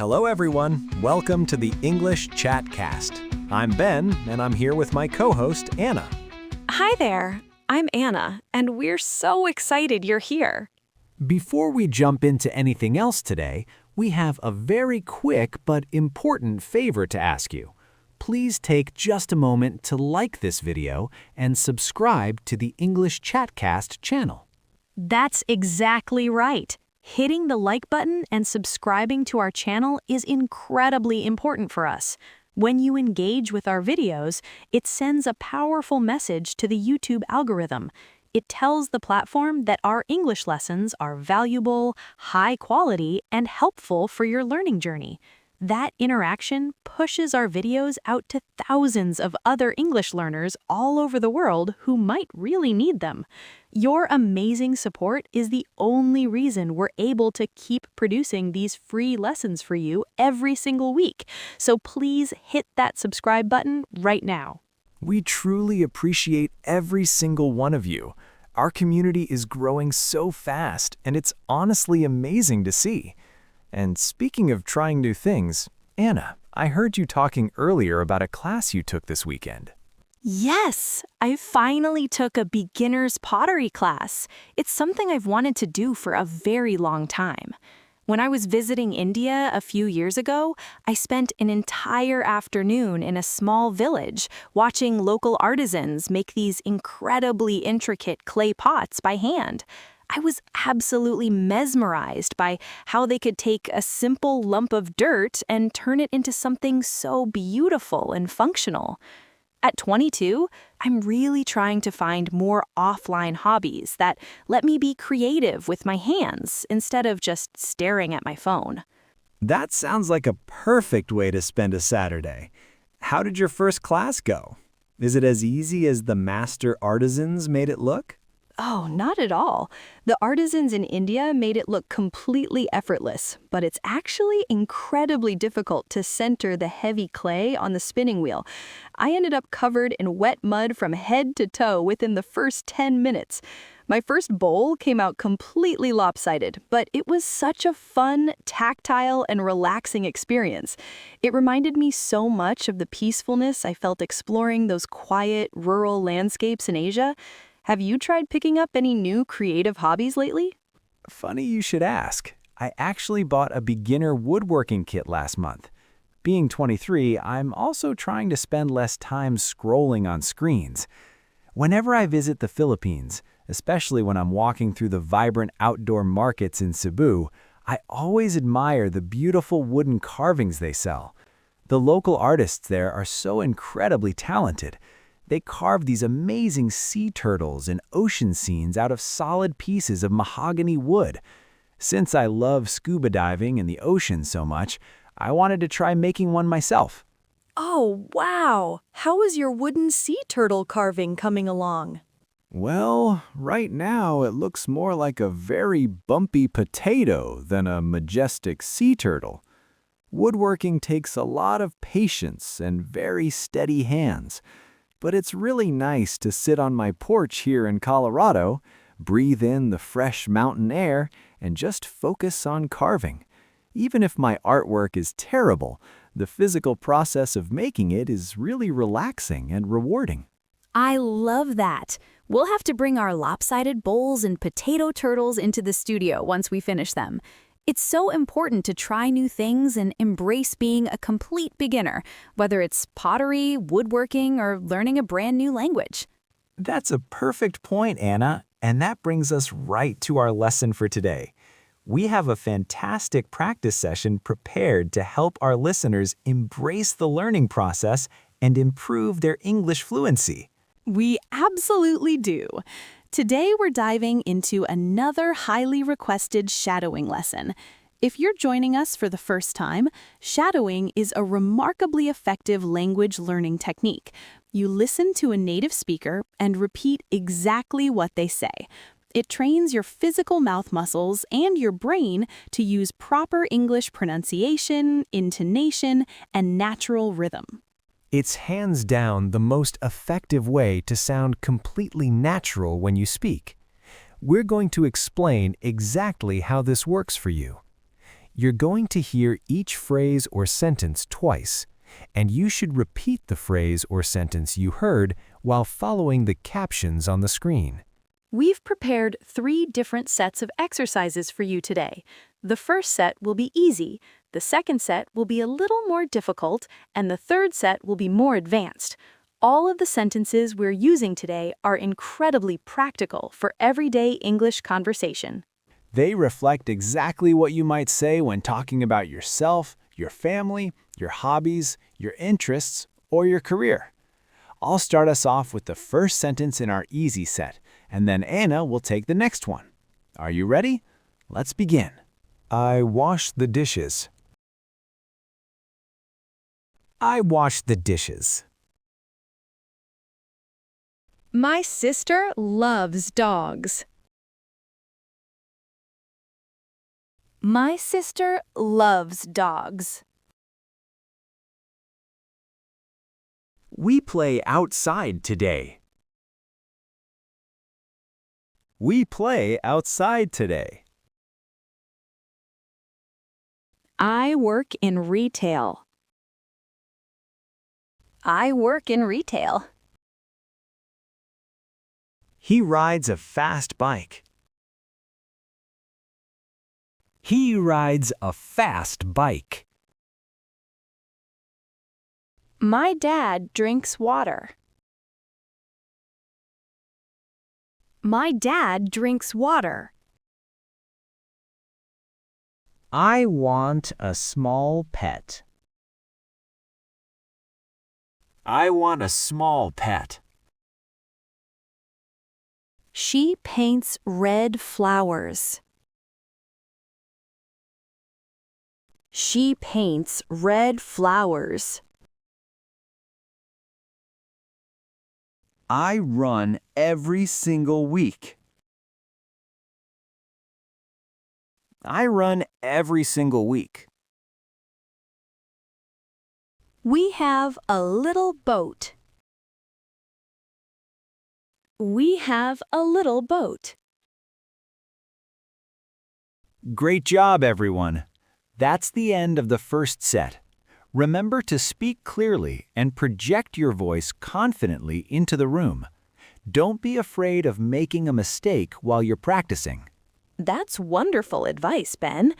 Hello everyone, welcome to the English Chatcast. I'm Ben, and I'm here with my co-host, Anna. Hi there, I'm Anna, and we're so excited you're here. Before we jump into anything else today, we have a very quick but important favor to ask you. Please take just a moment to like this video and subscribe to the English Chatcast channel. That's exactly right. Hitting the like button and subscribing to our channel is incredibly important for us. When you engage with our videos, it sends a powerful message to the YouTube algorithm. It tells the platform that our English lessons are valuable, high quality, and helpful for your learning journey. That interaction pushes our videos out to thousands of other English learners all over the world who might really need them. Your amazing support is the only reason we're able to keep producing these free lessons for you every single week. So please hit that subscribe button right now. We truly appreciate every single one of you. Our community is growing so fast, and it's honestly amazing to see. And speaking of trying new things, Anna, I heard you talking earlier about a class you took this weekend. Yes, I finally took a beginner's pottery class. It's something I've wanted to do for a very long time. When I was visiting India a few years ago, I spent an entire afternoon in a small village watching local artisans make these incredibly intricate clay pots by hand. I was absolutely mesmerized by how they could take a simple lump of dirt and turn it into something so beautiful and functional. At 22, I'm really trying to find more offline hobbies that let me be creative with my hands instead of just staring at my phone. That sounds like a perfect way to spend a Saturday. How did your first class go? Is it as easy as the master artisans made it look? Oh, not at all. The artisans in India made it look completely effortless, but it's actually incredibly difficult to center the heavy clay on the spinning wheel. I ended up covered in wet mud from head to toe within the first 10 minutes. My first bowl came out completely lopsided, but it was such a fun, tactile, and relaxing experience. It reminded me so much of the peacefulness I felt exploring those quiet, rural landscapes in Asia. Have you tried picking up any new creative hobbies lately? Funny you should ask. I actually bought a beginner woodworking kit last month. Being 23, I'm also trying to spend less time scrolling on screens. Whenever I visit the Philippines, especially when I'm walking through the vibrant outdoor markets in Cebu, I always admire the beautiful wooden carvings they sell. The local artists there are so incredibly talented. They carve these amazing sea turtles and ocean scenes out of solid pieces of mahogany wood. Since I love scuba diving and the ocean so much, I wanted to try making one myself. Oh, wow! How is your wooden sea turtle carving coming along? Well, right now it looks more like a very bumpy potato than a majestic sea turtle. Woodworking takes a lot of patience and very steady hands. But it's really nice to sit on my porch here in Colorado, breathe in the fresh mountain air, and just focus on carving. Even if my artwork is terrible, the physical process of making it is really relaxing and rewarding. I love that. We'll have to bring our lopsided bowls and potato turtles into the studio once we finish them. It's so important to try new things and embrace being a complete beginner, whether it's pottery, woodworking, or learning a brand new language. That's a perfect point, Anna, and that brings us right to our lesson for today. We have a fantastic practice session prepared to help our listeners embrace the learning process and improve their English fluency. We absolutely do. Today we're diving into another highly requested shadowing lesson. If you're joining us for the first time, shadowing is a remarkably effective language learning technique. You listen to a native speaker and repeat exactly what they say. It trains your physical mouth muscles and your brain to use proper English pronunciation, intonation, and natural rhythm. It's hands down the most effective way to sound completely natural when you speak. We're going to explain exactly how this works for you. You're going to hear each phrase or sentence twice, and you should repeat the phrase or sentence you heard while following the captions on the screen. We've prepared 3 different sets of exercises for you today. The first set will be easy, the second set will be a little more difficult, and the third set will be more advanced. All of the sentences we're using today are incredibly practical for everyday English conversation. They reflect exactly what you might say when talking about yourself, your family, your hobbies, your interests, or your career. I'll start us off with the first sentence in our easy set, and then Anna will take the next one. Are you ready? Let's begin. I wash the dishes. I wash the dishes. My sister loves dogs. My sister loves dogs. We play outside today. We play outside today. I work in retail. I work in retail. He rides a fast bike. He rides a fast bike. My dad drinks water. My dad drinks water. I want a small pet. I want a small pet. She paints red flowers. She paints red flowers. I run every single week. I run every single week. We have a little boat. We have a little boat. Great job, everyone. That's the end of the first set. Remember to speak clearly and project your voice confidently into the room. Don't be afraid of making a mistake while you're practicing. That's wonderful advice, Ben.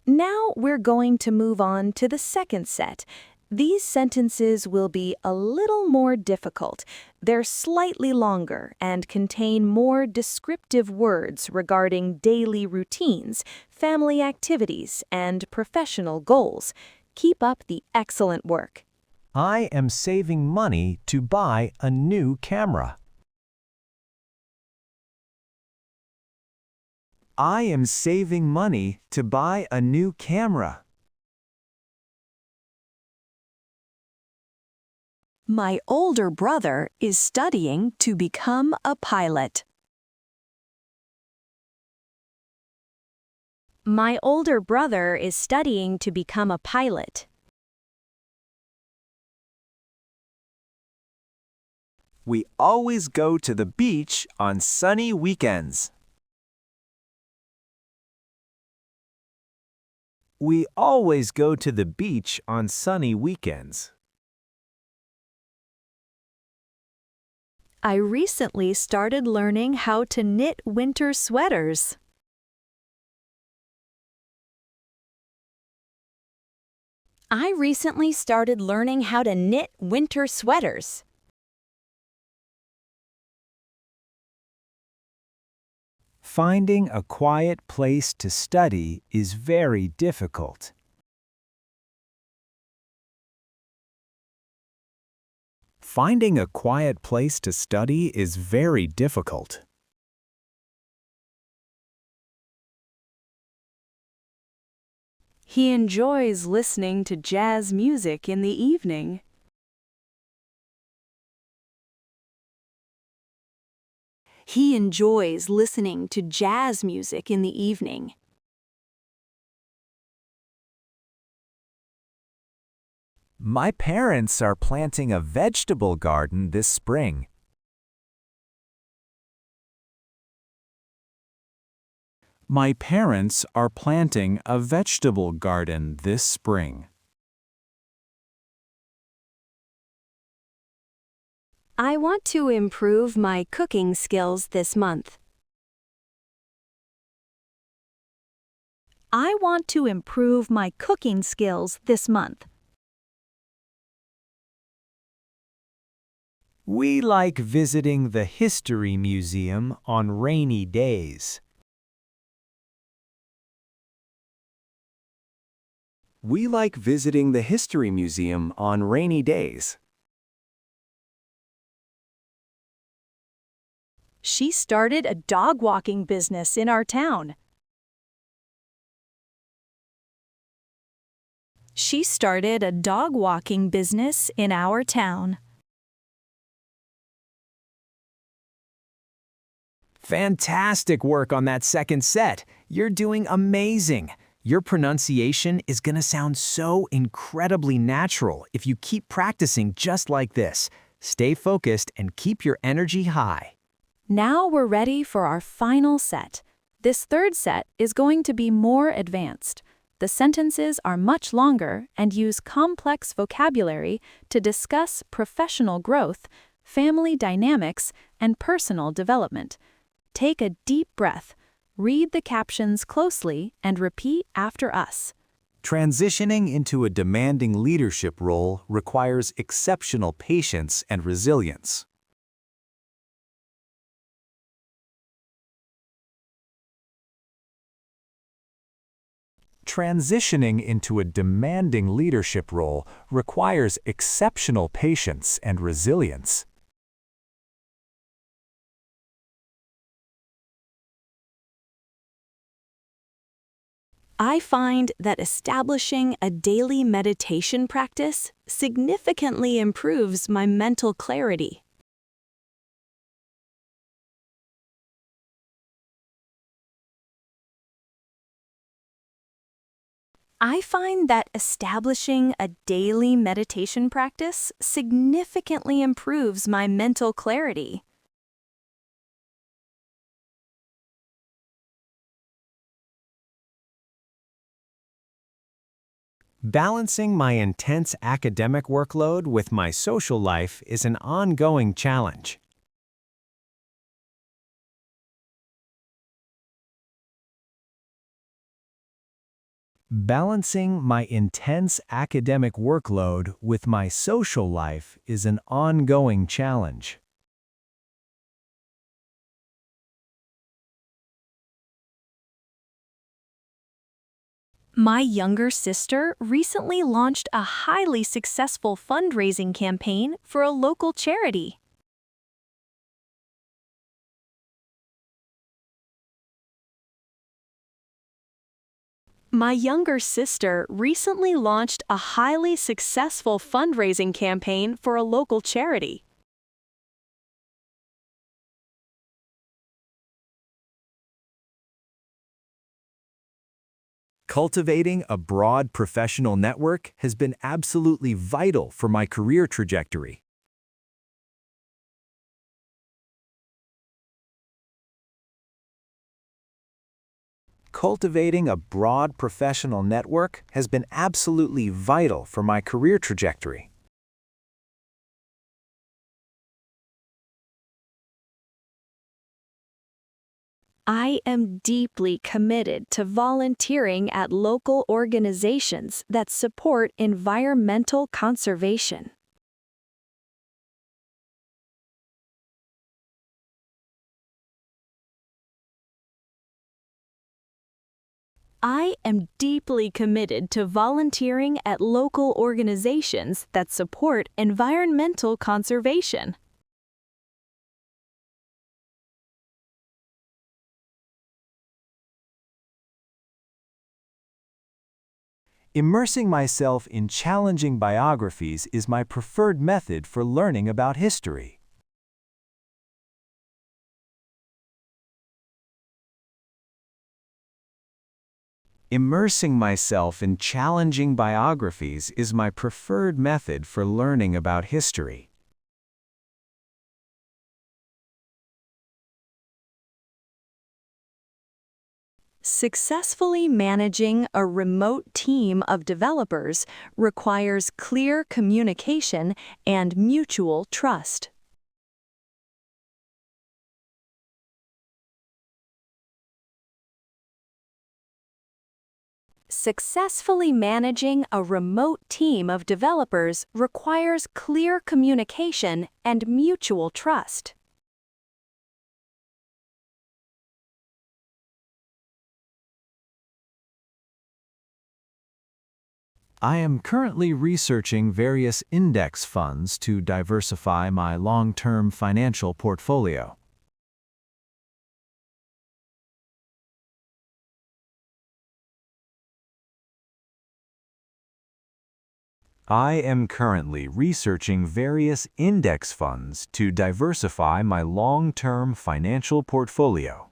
Now we're going to move on to the second set. These sentences will be a little more difficult. They're slightly longer and contain more descriptive words regarding daily routines, family activities, and professional goals. Keep up the excellent work. I am saving money to buy a new camera. I am saving money to buy a new camera. My older brother is studying to become a pilot. My older brother is studying to become a pilot. We always go to the beach on sunny weekends. We always go to the beach on sunny weekends. I recently started learning how to knit winter sweaters. I recently started learning how to knit winter sweaters. Finding a quiet place to study is very difficult. Finding a quiet place to study is very difficult. He enjoys listening to jazz music in the evening. He enjoys listening to jazz music in the evening. My parents are planting a vegetable garden this spring. My parents are planting a vegetable garden this spring. I want to improve my cooking skills this month. I want to improve my cooking skills this month. We like visiting the History Museum on rainy days. We like visiting the History Museum on rainy days. She started a dog walking business in our town. She started a dog walking business in our town. Fantastic work on that second set. You're doing amazing. Your pronunciation is going to sound so incredibly natural if you keep practicing just like this. Stay focused and keep your energy high. Now we're ready for our final set. This third set is going to be more advanced. The sentences are much longer and use complex vocabulary to discuss professional growth, family dynamics, and personal development. Take a deep breath, read the captions closely, and repeat after us. Transitioning into a demanding leadership role requires exceptional patience and resilience. Transitioning into a demanding leadership role requires exceptional patience and resilience. I find that establishing a daily meditation practice significantly improves my mental clarity. I find that establishing a daily meditation practice significantly improves my mental clarity. Balancing my intense academic workload with my social life is an ongoing challenge. Balancing my intense academic workload with my social life is an ongoing challenge. My younger sister recently launched a highly successful fundraising campaign for a local charity. My younger sister recently launched a highly successful fundraising campaign for a local charity. Cultivating a broad professional network has been absolutely vital for my career trajectory. Cultivating a broad professional network has been absolutely vital for my career trajectory. I am deeply committed to volunteering at local organizations that support environmental conservation. I am deeply committed to volunteering at local organizations that support environmental conservation. Immersing myself in challenging biographies is my preferred method for learning about history. Immersing myself in challenging biographies is my preferred method for learning about history. Successfully managing a remote team of developers requires clear communication and mutual trust. Successfully managing a remote team of developers requires clear communication and mutual trust. I am currently researching various index funds to diversify my long-term financial portfolio. I am currently researching various index funds to diversify my long-term financial portfolio.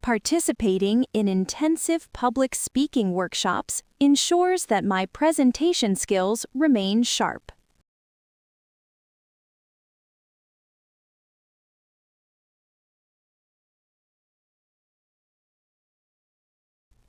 Participating in intensive public speaking workshops ensures that my presentation skills remain sharp.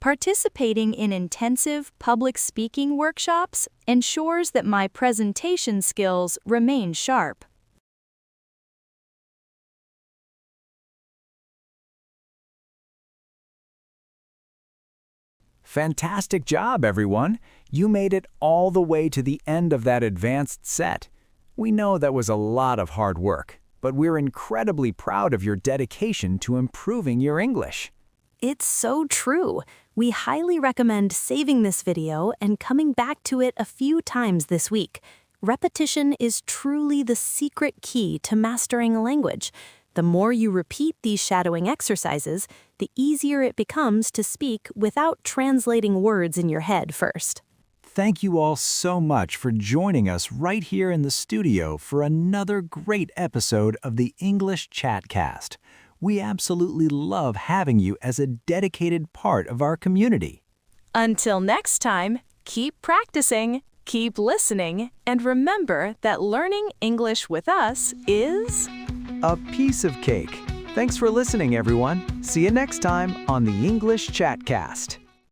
Participating in intensive public speaking workshops ensures that my presentation skills remain sharp. Fantastic job, everyone! You made it all the way to the end of that advanced set. We know that was a lot of hard work, but we're incredibly proud of your dedication to improving your English. It's so true. We highly recommend saving this video and coming back to it a few times this week. Repetition is truly the secret key to mastering a language. The more you repeat these shadowing exercises, the easier it becomes to speak without translating words in your head first. Thank you all so much for joining us right here in the studio for another great episode of the English Chatcast. We absolutely love having you as a dedicated part of our community. Until next time, keep practicing, keep listening, and remember that learning English with us is a piece of cake. Thanks for listening, everyone. See you next time on the English Chatcast.